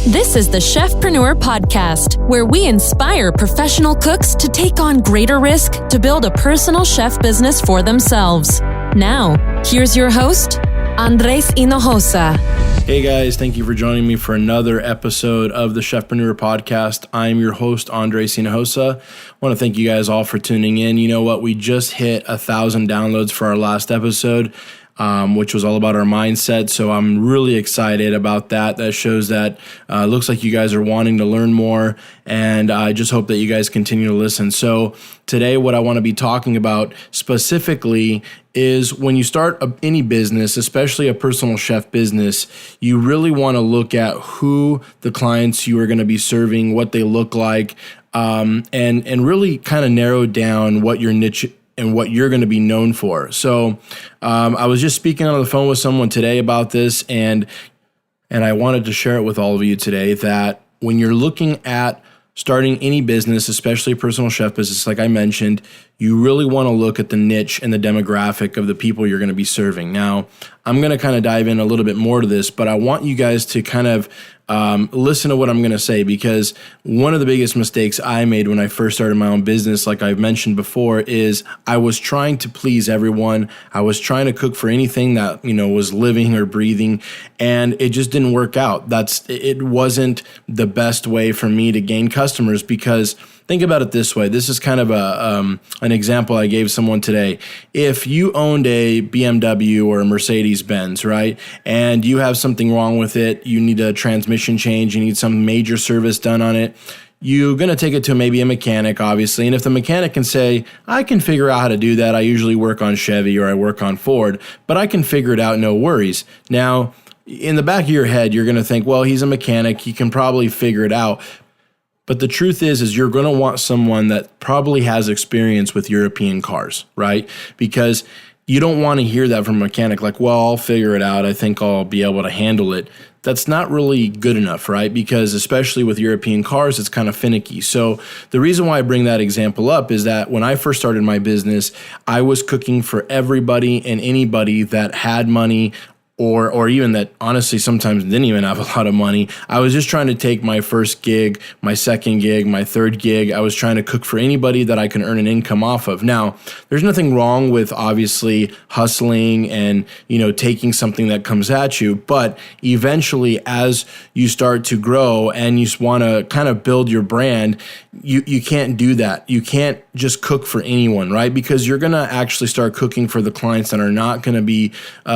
This is the Chefpreneur podcast, where we inspire professional cooks to take on greater risk to build a personal chef business for themselves. Now, here's your host, Andres Hinojosa. Hey guys, thank you for joining me for another episode of the Chefpreneur podcast. I'm your host, Andres Hinojosa. I want to thank you guys all for tuning in. You know what? We just hit 1,000 downloads for our last episode, which was all about our mindset. So I'm really excited about that. That shows that looks like you guys are wanting to learn more, and I just hope that you guys continue to listen. So today, what I want to be talking about specifically is when you start any business, especially a personal chef business, you really want to look at who the clients you are going to be serving, what they look like, and really kind of narrow down what your niche and what you're going to be known for. So I was just speaking on the phone with someone today about this, and I wanted to share it with all of you today, that when you're looking at starting any business, especially a personal chef business, like I mentioned, you really want to look at the niche and the demographic of the people you're going to be serving. Now, I'm going to kind of dive in a little bit more to this, but I want you guys to kind of listen to what I'm going to say, because one of the biggest mistakes I made when I first started my own business, like I've mentioned before, is I was trying to please everyone. I was trying to cook for anything that, was living or breathing, and it just didn't work out. It wasn't the best way for me to gain customers, because think about it this way. This is kind of an example I gave someone today. If you owned a BMW or a Mercedes-Benz, right, and you have something wrong with it, you need a transmission change, you need some major service done on it, you're going to take it to maybe a mechanic, obviously. And if the mechanic can say, I can figure out how to do that, I usually work on Chevy or I work on Ford, but I can figure it out, no worries. Now, in the back of your head, you're going to think, well, he's a mechanic, he can probably figure it out. But the truth is you're going to want someone that probably has experience with European cars, right? Because you don't want to hear that from a mechanic like, well, I'll figure it out, I think I'll be able to handle it. That's not really good enough, right? Because especially with European cars, it's kind of finicky. So the reason why I bring that example up is that when I first started my business, I was cooking for everybody and anybody that had money, or even that honestly sometimes didn't even have a lot of money. I was just trying to take my first gig, my second gig, my third gig. I was trying to cook for anybody that I can earn an income off of. Now, there's nothing wrong with obviously hustling and, taking something that comes at you. But eventually, as you start to grow and you want to kind of build your brand, you can't do that. You can't just cook for anyone, right? Because you're going to actually start cooking for the clients that are not going to be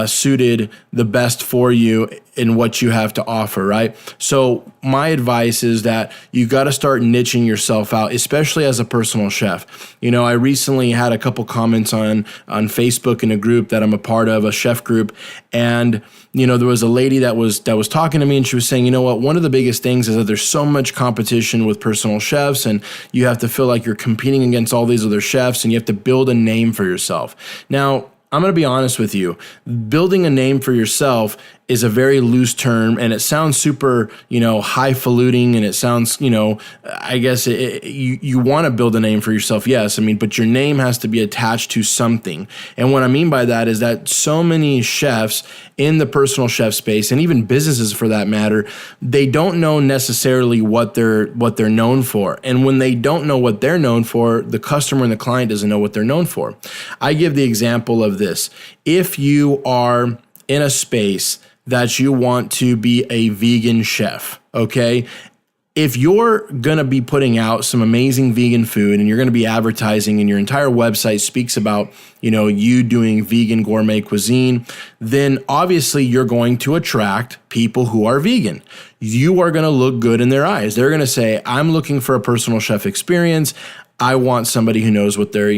suited the best for you in what you have to offer, right? So my advice is that you got to start niching yourself out, especially as a personal chef. I recently had a couple comments on Facebook in a group that I'm a part of, a chef group, and there was a lady that was talking to me, and she was saying, one of the biggest things is that there's so much competition with personal chefs, and you have to feel like you're competing against all these other chefs, and you have to build a name for yourself. Now, I'm going to be honest with you. Building a name for yourself is a very loose term, and it sounds super, highfalutin, and it sounds, I guess you want to build a name for yourself, yes. But your name has to be attached to something. And what I mean by that is that so many chefs in the personal chef space, and even businesses for that matter, they don't know necessarily what they're known for. And when they don't know what they're known for, the customer and the client doesn't know what they're known for. I give the example of this. If you are in a space that you want to be a vegan chef, okay? If you're going to be putting out some amazing vegan food and you're going to be advertising and your entire website speaks about, you doing vegan gourmet cuisine, then obviously you're going to attract people who are vegan. You are going to look good in their eyes. They're going to say, I'm looking for a personal chef experience. I want somebody who knows what they're,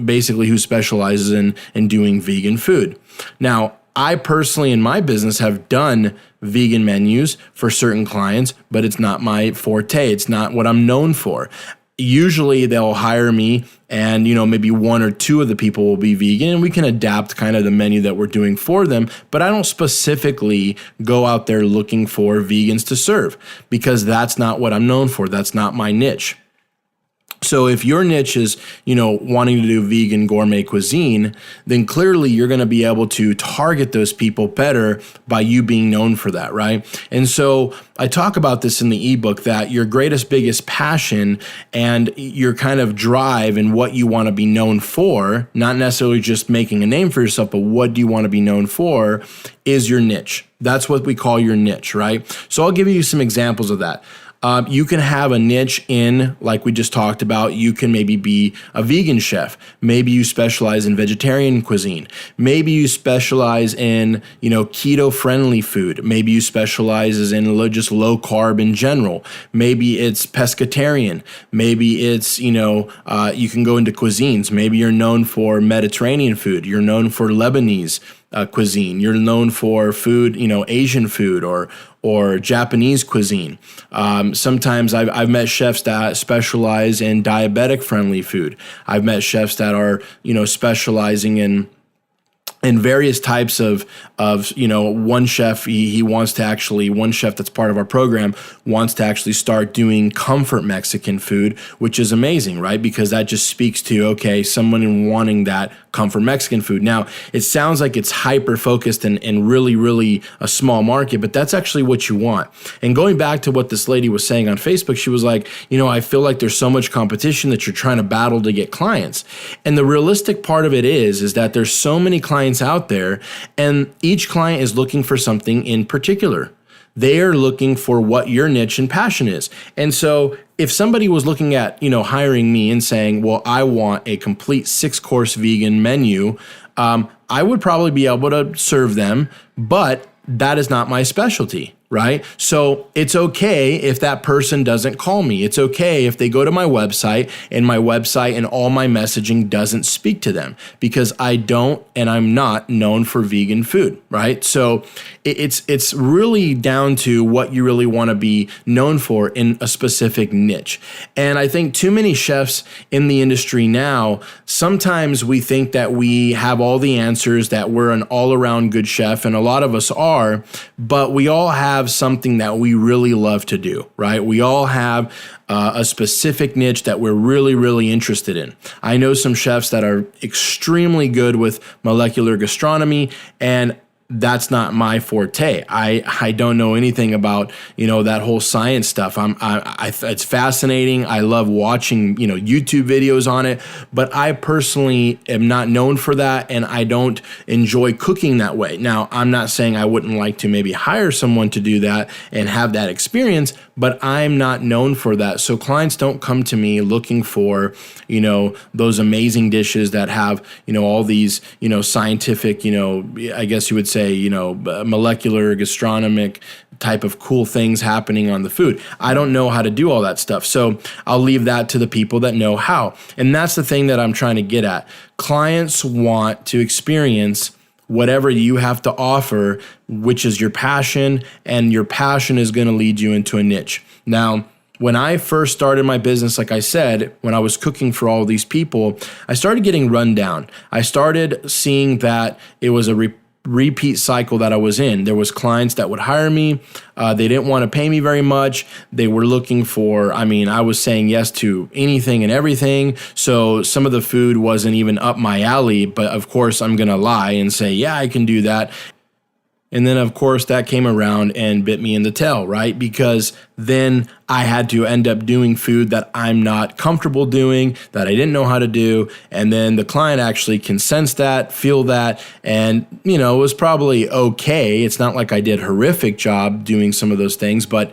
basically who specializes in doing vegan food. Now, I personally in my business have done vegan menus for certain clients, but it's not my forte. It's not what I'm known for. Usually they'll hire me and, maybe one or two of the people will be vegan and we can adapt kind of the menu that we're doing for them. But I don't specifically go out there looking for vegans to serve because that's not what I'm known for. That's not my niche. So if your niche is, wanting to do vegan gourmet cuisine, then clearly you're going to be able to target those people better by you being known for that, right? And so I talk about this in the ebook, that your biggest passion and your kind of drive and what you want to be known for, not necessarily just making a name for yourself, but what do you want to be known for, is your niche. That's what we call your niche, right? So I'll give you some examples of that. You can have a niche in, like we just talked about, you can maybe be a vegan chef. Maybe you specialize in vegetarian cuisine. Maybe you specialize in, keto-friendly food. Maybe you specialize in just low carb in general. Maybe it's pescatarian. Maybe it's, you can go into cuisines. Maybe you're known for Mediterranean food. You're known for Lebanese cuisine. You're known for food, Asian food or Japanese cuisine. Sometimes I've met chefs that specialize in diabetic friendly food. I've met chefs that are, specializing in various types of one chef, one chef that's part of our program wants to actually start doing comfort Mexican food, which is amazing, right? Because that just speaks to, someone wanting that comfort Mexican food. Now, it sounds like it's hyper-focused and really, really a small market, but that's actually what you want. And going back to what this lady was saying on Facebook, she was like, I feel like there's so much competition that you're trying to battle to get clients. And the realistic part of it is that there's so many clients out there, and each client is looking for something in particular. They are looking for what your niche and passion is. And so if somebody was looking at, hiring me and saying, well, I want a complete 6-course vegan menu, I would probably be able to serve them, but that is not my specialty, right? So it's okay if that person doesn't call me. It's okay if they go to my website and all my messaging doesn't speak to them, because I'm not known for vegan food, right? So it's really down to what you really want to be known for in a specific niche. And I think too many chefs in the industry now, sometimes we think that we have all the answers, that we're an all-around good chef, and a lot of us are, but we all have something that we really love to do, right? We all have a specific niche that we're really, really interested in. I know some chefs that are extremely good with molecular gastronomy, and that's not my forte. I don't know anything about, that whole science stuff. It's fascinating. I love watching, YouTube videos on it, but I personally am not known for that, and I don't enjoy cooking that way. Now, I'm not saying I wouldn't like to maybe hire someone to do that and have that experience, but I'm not known for that. So clients don't come to me looking for, those amazing dishes that have, all these, scientific, I guess you would say, molecular gastronomic type of cool things happening on the food. I don't know how to do all that stuff. So I'll leave that to the people that know how. And that's the thing that I'm trying to get at. Clients want to experience whatever you have to offer, which is your passion, and your passion is going to lead you into a niche. Now, when I first started my business, like I said, when I was cooking for all these people, I started getting run down. I started seeing that it was a repeat cycle that I was in. There was clients that would hire me. They didn't want to pay me very much. They were looking for, I was saying yes to anything and everything. So some of the food wasn't even up my alley, but of course I'm going to lie and say, yeah, I can do that. And then, of course, that came around and bit me in the tail, right? Because then I had to end up doing food that I'm not comfortable doing, that I didn't know how to do. And then the client actually can sense that, feel that, and, it was probably okay. It's not like I did a horrific job doing some of those things, but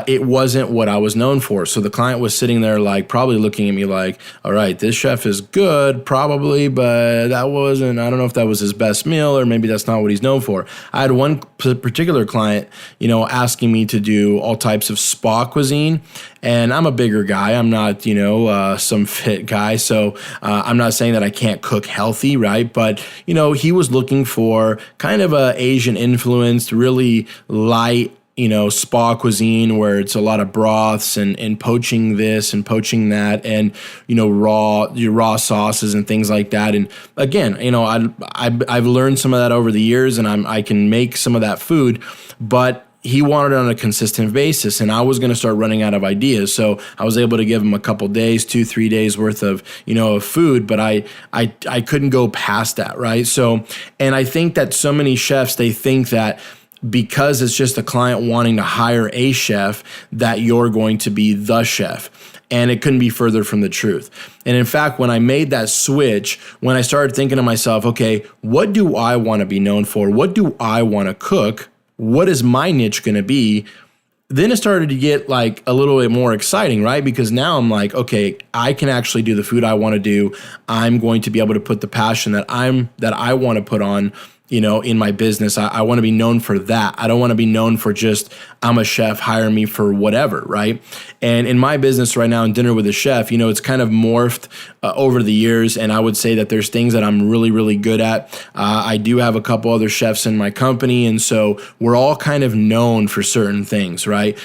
it wasn't what I was known for. So the client was sitting there probably looking at me like, all right, this chef is good, probably, but I don't know if that was his best meal, or maybe that's not what he's known for. I had one particular client, asking me to do all types of spa cuisine. And I'm a bigger guy. I'm not, some fit guy. So I'm not saying that I can't cook healthy, right? But, he was looking for kind of a Asian influenced, really light, spa cuisine where it's a lot of broths and poaching this and poaching that, and, raw sauces and things like that. And again, I've learned some of that over the years, and I can make some of that food, but he wanted it on a consistent basis, and I was going to start running out of ideas. So I was able to give him a couple days, 2-3 days worth of, of food, but I couldn't go past that, right? So, and I think that so many chefs, they think that because it's just a client wanting to hire a chef, that you're going to be the chef. And it couldn't be further from the truth. And in fact, when I made that switch, when I started thinking to myself, okay, what do I want to be known for? What do I want to cook? What is my niche going to be? Then it started to get like a little bit more exciting, right? Because now I'm like, okay, I can actually do the food I want to do. I'm going to be able to put the passion that I want to put on, in my business. I want to be known for that. I don't want to be known for just, I'm a chef, hire me for whatever, right? And in my business right now, in Dinner with a Chef, it's kind of morphed over the years. And I would say that there's things that I'm really, really good at. I do have a couple other chefs in my company. And so we're all kind of known for certain things, right?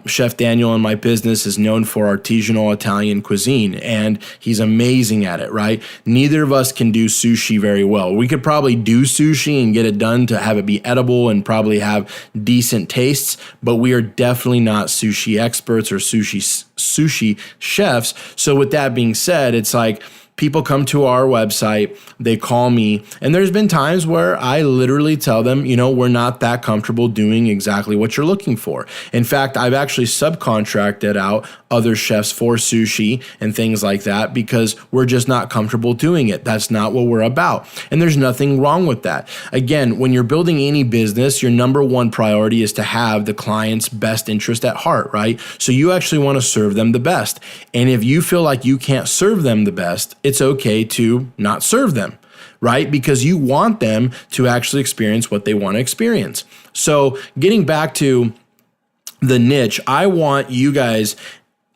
Chef Daniel in my business is known for artisanal Italian cuisine, and he's amazing at it, right? Neither of us can do sushi very well. We could probably do sushi and get it done to have it be edible and probably have decent tastes, but we are definitely not sushi experts or sushi chefs. So with that being said, it's like people come to our website, they call me, and there's been times where I literally tell them, we're not that comfortable doing exactly what you're looking for. In fact, I've actually subcontracted out other chefs for sushi and things like that because we're just not comfortable doing it. That's not what we're about. And there's nothing wrong with that. Again, when you're building any business, your number one priority is to have the client's best interest at heart, right? So you actually want to serve them the best. And if you feel like you can't serve them the best, it's okay to not serve them, right? Because you want them to actually experience what they want to experience. So getting back to the niche, I want you guys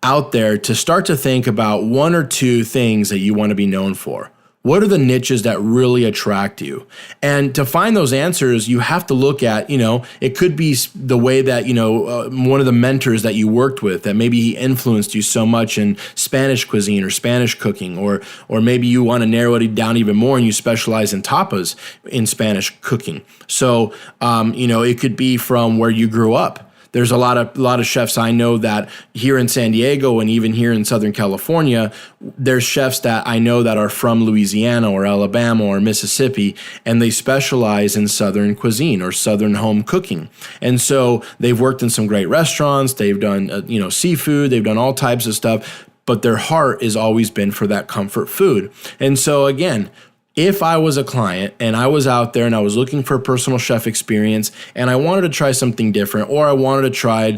out there to start to think about 1 or 2 things that you want to be known for. What are the niches that really attract you? And to find those answers, you have to look at, it could be the way that, one of the mentors that you worked with, that maybe he influenced you so much in Spanish cuisine or Spanish cooking, or maybe you want to narrow it down even more and you specialize in tapas in Spanish cooking. So, it could be from where you grew up. There's a lot of chefs I know that here in San Diego and even here in Southern California, there's chefs that I know that are from Louisiana or Alabama or Mississippi, and they specialize in Southern cuisine or Southern home cooking. And so they've worked in some great restaurants. They've done, seafood. They've done all types of stuff, but their heart has always been for that comfort food. And so again, if I was a client and I was out there and I was looking for a personal chef experience and I wanted to try something different, or I wanted to try,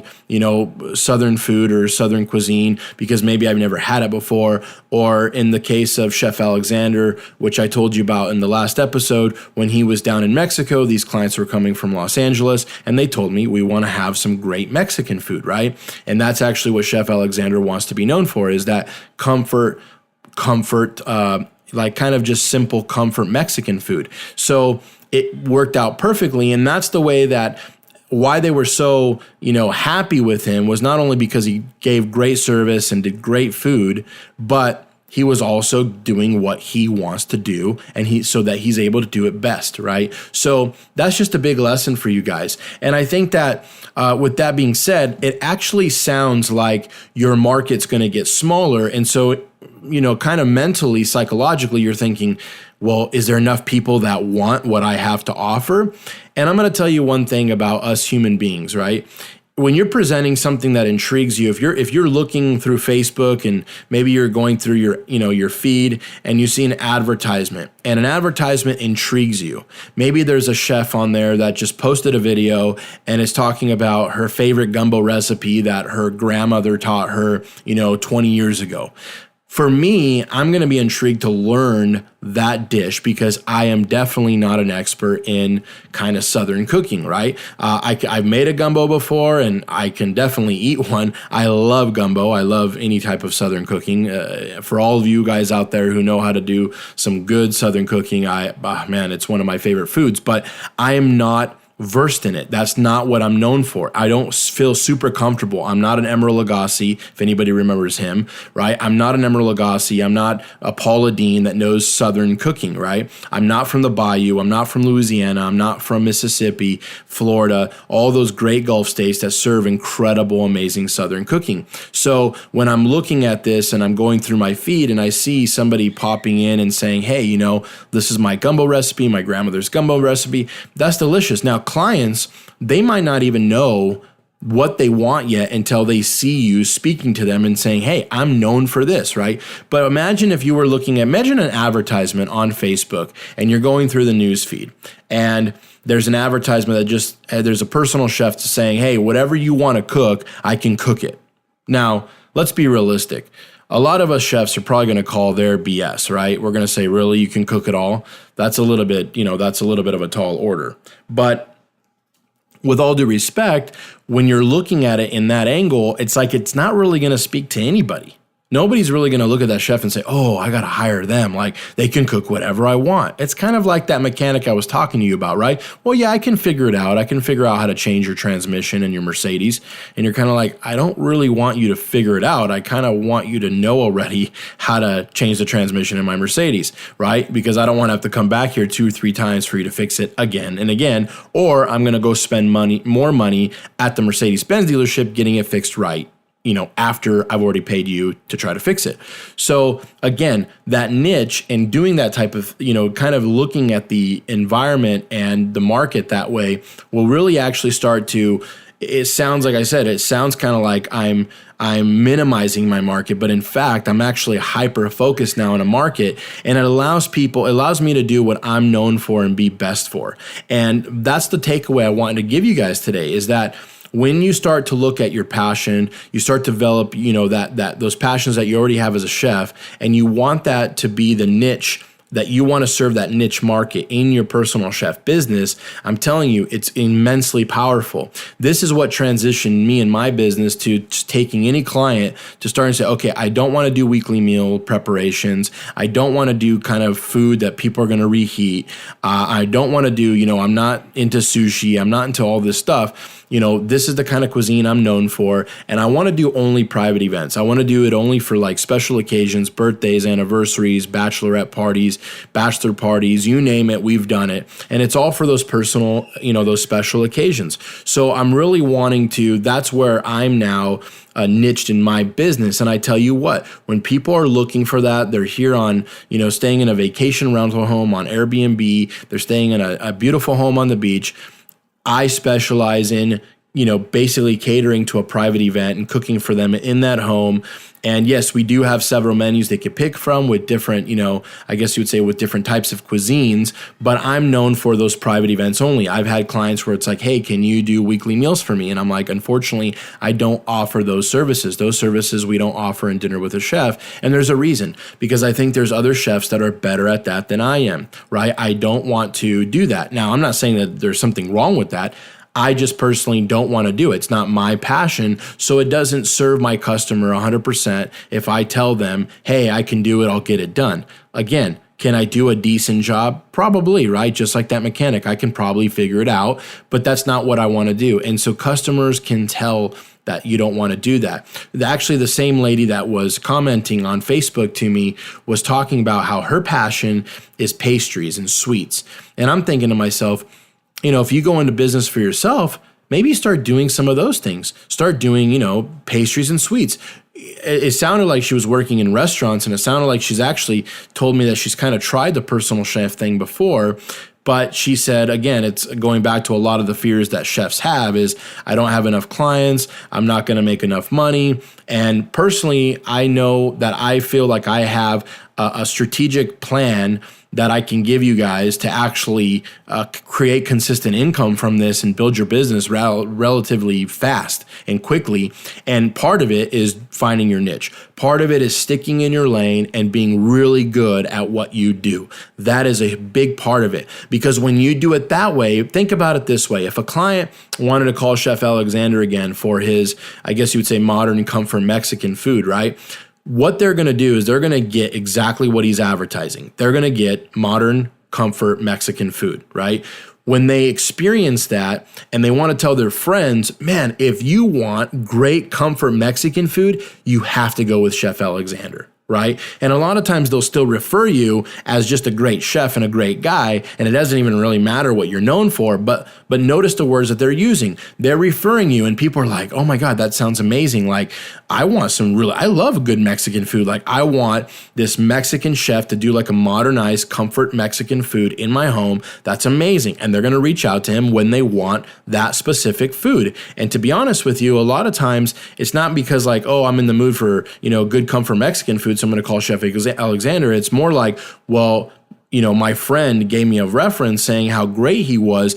Southern food or Southern cuisine because maybe I've never had it before, or in the case of Chef Alexander, which I told you about in the last episode, when he was down in Mexico, these clients were coming from Los Angeles and they told me we want to have some great Mexican food, right? And that's actually what Chef Alexander wants to be known for, is that comfort, like kind of just simple comfort Mexican food. So it worked out perfectly. And that's the way that why they were so, happy with him was not only because he gave great service and did great food, but he was also doing what he wants to do, and so that he's able to do it best, right? So that's just a big lesson for you guys. And I think that with that being said, it actually sounds like your market's going to get smaller. And so, kind of mentally, psychologically, you're thinking, well, is there enough people that want what I have to offer? And I'm going to tell you one thing about us human beings, right? When you're presenting something that intrigues you, if you're looking through Facebook and maybe you're going through your feed and you see an advertisement and an advertisement intrigues you. Maybe there's a chef on there that just posted a video and is talking about her favorite gumbo recipe that her grandmother taught her, 20 years ago. For me, I'm going to be intrigued to learn that dish because I am definitely not an expert in kind of Southern cooking, right? I've made a gumbo before and I can definitely eat one. I love gumbo. I love any type of Southern cooking. For all of you guys out there who know how to do some good Southern cooking, it's one of my favorite foods, but I am not versed in it. That's not what I'm known for. I don't feel super comfortable. I'm not an Emeril Lagasse, if anybody remembers him, right? I'm not an Emeril Lagasse. I'm not a Paula Deen that knows Southern cooking, right? I'm not from the Bayou. I'm not from Louisiana. I'm not from Mississippi, Florida, all those great Gulf states that serve incredible, amazing Southern cooking. So when I'm looking at this and I'm going through my feed and I see somebody popping in and saying, hey, this is my gumbo recipe, my grandmother's gumbo recipe, that's delicious. Now, clients, they might not even know what they want yet until they see you speaking to them and saying, hey, I'm known for this, right? But imagine if you were imagine an advertisement on Facebook and you're going through the news feed and there's an advertisement that there's a personal chef saying, hey, whatever you want to cook, I can cook it. Now, let's be realistic. A lot of us chefs are probably going to call their BS, right? We're going to say, really, you can cook it all? That's a little bit of a tall order. But with all due respect, when you're looking at it in that angle, it's like it's not really going to speak to anybody. Nobody's really going to look at that chef and say, oh, I got to hire them. Like they can cook whatever I want. It's kind of like that mechanic I was talking to you about, right? Well, yeah, I can figure it out. I can figure out how to change your transmission in your Mercedes. And you're kind of like, I don't really want you to figure it out. I kind of want you to know already how to change the transmission in my Mercedes, right? Because I don't want to have to come back here 2 or 3 times for you to fix it again and again. Or I'm going to go spend more money at the Mercedes-Benz dealership getting it fixed right, after I've already paid you to try to fix it. So again, that niche and doing that type of, kind of looking at the environment and the market that way will really actually start to, it sounds like I said, it sounds kind of like I'm minimizing my market, but in fact, I'm actually hyper focused now on a market, and it allows me to do what I'm known for and be best for. And that's the takeaway I wanted to give you guys today is that when you start to look at your passion, you start to develop, those passions that you already have as a chef, and you want that to be the niche that you want to serve, that niche market in your personal chef business. I'm telling you, it's immensely powerful. This is what transitioned me in my business to taking any client to start and say, okay, I don't want to do weekly meal preparations. I don't want to do kind of food that people are going to reheat. I don't want to do, I'm not into sushi. I'm not into all this stuff. This is the kind of cuisine I'm known for, and I want to do only private events. I want to do it only for like special occasions, birthdays, anniversaries, bachelorette parties, bachelor parties, you name it, we've done it. And it's all for those personal, those special occasions. So I'm really wanting to, that's where I'm now niched in my business. And I tell you what, when people are looking for that, they're here on, staying in a vacation rental home on Airbnb, they're staying in a beautiful home on the beach. I specialize in, basically catering to a private event and cooking for them in that home. And yes, we do have several menus they could pick from with different, I guess you would say with different types of cuisines, but I'm known for those private events only. I've had clients where it's like, hey, can you do weekly meals for me? And I'm like, unfortunately, I don't offer those services. Those services we don't offer in Dinner with a Chef. And there's a reason, because I think there's other chefs that are better at that than I am, right? I don't want to do that. Now, I'm not saying that there's something wrong with that. I just personally don't want to do it. It's not my passion, so it doesn't serve my customer 100% if I tell them, hey, I can do it, I'll get it done. Again, can I do a decent job? Probably, right? Just like that mechanic, I can probably figure it out, but that's not what I want to do. And so customers can tell that you don't want to do that. Actually, the same lady that was commenting on Facebook to me was talking about how her passion is pastries and sweets. And I'm thinking to myself, if you go into business for yourself, maybe start doing some of those things. Start doing, pastries and sweets. It sounded like she was working in restaurants, and it sounded like she's actually told me that she's kind of tried the personal chef thing before. But she said, again, it's going back to a lot of the fears that chefs have is I don't have enough clients. I'm not going to make enough money. And personally, I know that I feel like I have a strategic plan that I can give you guys to actually create consistent income from this and build your business relatively fast and quickly. And part of it is finding your niche. Part of it is sticking in your lane and being really good at what you do. That is a big part of it, because when you do it that way, think about it this way. If a client wanted to call Chef Alexander again for his, I guess you would say, modern comfort Mexican food, right? What they're going to do is they're going to get exactly what he's advertising. They're going to get modern comfort Mexican food, right? when they experience that and they want to tell their friends, man, if you want great comfort Mexican food, you have to go with Chef Alexander. Right? And a lot of times they'll still refer you as just a great chef and a great guy, and it doesn't even really matter what you're known for, but notice the words that they're using. They're referring you, and people are like, oh my God, that sounds amazing. Like, I love good Mexican food. Like, I want this Mexican chef to do like a modernized comfort Mexican food in my home. That's amazing. And they're going to reach out to him when they want that specific food. And to be honest with you, a lot of times it's not because like, oh, I'm in the mood for, good comfort Mexican food, so I'm going to call Chef Alexander. It's more like, well, my friend gave me a reference saying how great he was.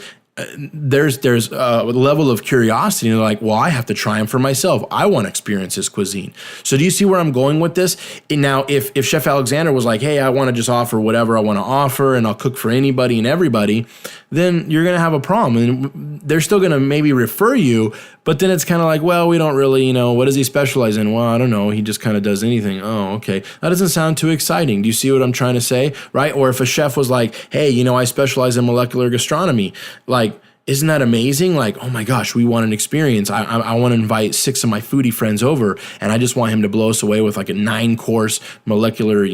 There's a level of curiosity, and they're like, well, I have to try him for myself. I want to experience his cuisine. So do you see where I'm going with this? And now, if Chef Alexander was like, hey, I want to just offer whatever I want to offer, and I'll cook for anybody and everybody, then you're going to have a problem. And they're still going to maybe refer you, but then it's kind of like, well, we don't really, what does he specialize in? Well, I don't know. He just kind of does anything. Oh, okay. That doesn't sound too exciting. Do you see what I'm trying to say? Right? Or if a chef was like, hey, I specialize in molecular gastronomy, like, isn't that amazing? Like, oh my gosh, we want an experience. I want to invite 6 of my foodie friends over, and I just want him to blow us away with like a 9-course molecular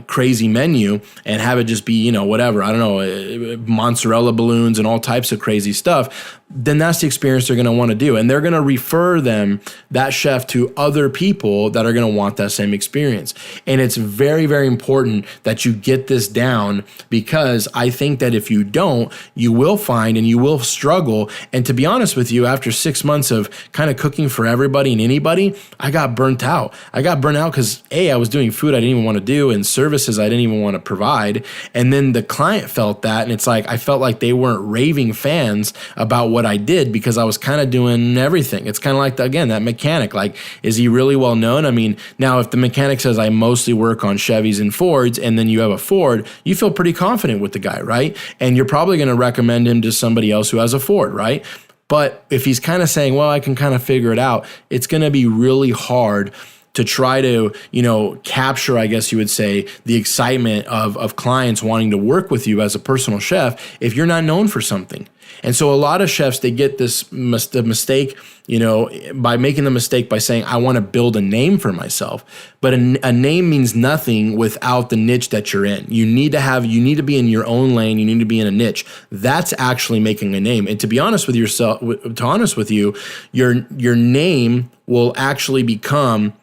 crazy menu, and have it just be, whatever, I don't know, mozzarella balloons and all types of crazy stuff. Then that's the experience they're going to want to do. And they're going to refer that chef to other people that are going to want that same experience. And it's very, very important that you get this down, because I think that if you don't, you will find and you will struggle. And to be honest with you, after 6 months of kind of cooking for everybody and anybody, I got burnt out. I got burnt out because I was doing food I didn't even want to do and services I didn't even want to provide. And then the client felt that, and it's like, I felt like they weren't raving fans about what I did, because I was kind of doing everything. It's kind of like, again, that mechanic. Like, is he really well known? I mean, now if the mechanic says I mostly work on Chevys and Fords, and then you have a Ford, you feel pretty confident with the guy, right? And you're probably going to recommend him to somebody else who has a Ford, right? But if he's kind of saying, well, I can kind of figure it out, it's going to be really hard to try to, capture, I guess you would say, the excitement of clients wanting to work with you as a personal chef if you're not known for something. And so a lot of chefs, they get the mistake, by making the mistake by saying, I want to build a name for myself. But a name means nothing without the niche that you're in. You need to be in your own lane. You need to be in a niche. That's actually making a name. And to be honest with you, your name will actually become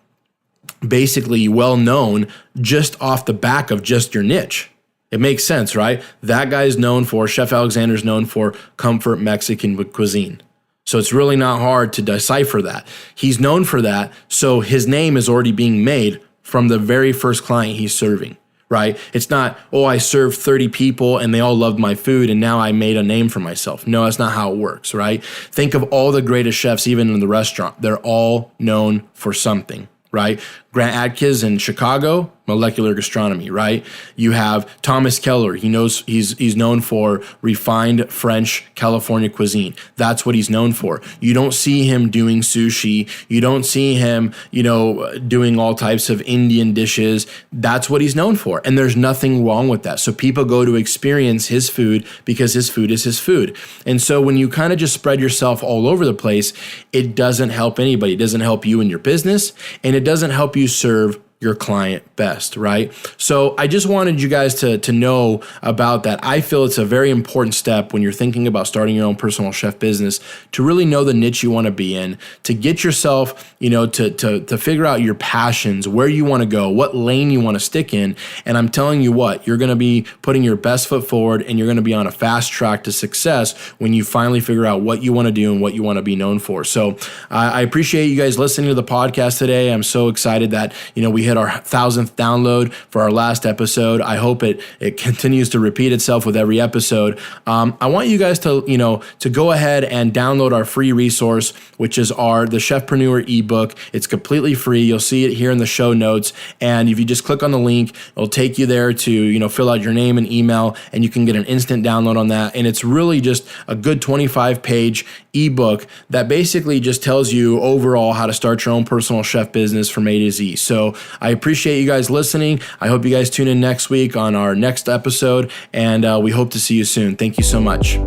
basically well known just off the back of just your niche. It makes sense, right? That guy's known for, Chef Alexander's known for comfort Mexican cuisine. So it's really not hard to decipher that. He's known for that, so his name is already being made from the very first client he's serving, right? It's not, I served 30 people and they all loved my food and now I made a name for myself. No, that's not how it works, right? Think of all the greatest chefs, even in the restaurant. They're all known for something, right? Grant Adkins in Chicago, molecular gastronomy, right? You have Thomas Keller. He's known for refined French California cuisine. That's what he's known for. You don't see him doing sushi. You don't see him, doing all types of Indian dishes. That's what he's known for. And there's nothing wrong with that. So people go to experience his food because his food is his food. And so when you kind of just spread yourself all over the place, it doesn't help anybody. It doesn't help you in your business, and it doesn't help you serve your client best, right? So I just wanted you guys to know about that. I feel it's a very important step when you're thinking about starting your own personal chef business, to really know the niche you want to be in, to get yourself, to figure out your passions, where you want to go, what lane you want to stick in. And I'm telling you what, you're going to be putting your best foot forward, and you're going to be on a fast track to success when you finally figure out what you want to do and what you want to be known for. So I appreciate you guys listening to the podcast today. I'm so excited that, we hit our 1,000th download for our last episode. I hope it continues to repeat itself with every episode. I want you guys to go ahead and download our free resource, which is the Chefpreneur ebook. It's completely free. You'll see it here in the show notes. And if you just click on the link, it'll take you there to, fill out your name and email, and you can get an instant download on that. And it's really just a good 25-page ebook that basically just tells you overall how to start your own personal chef business from A to Z. So I appreciate you guys listening. I hope you guys tune in next week on our next episode, and we hope to see you soon. Thank you so much.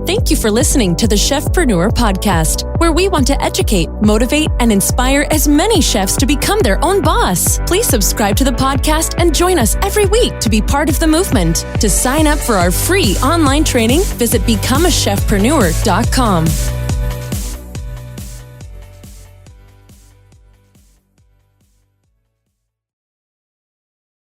Thank you for listening to the Chefpreneur podcast, where we want to educate, motivate, and inspire as many chefs to become their own boss. Please subscribe to the podcast and join us every week to be part of the movement. To sign up for our free online training, visit becomeachefpreneur.com.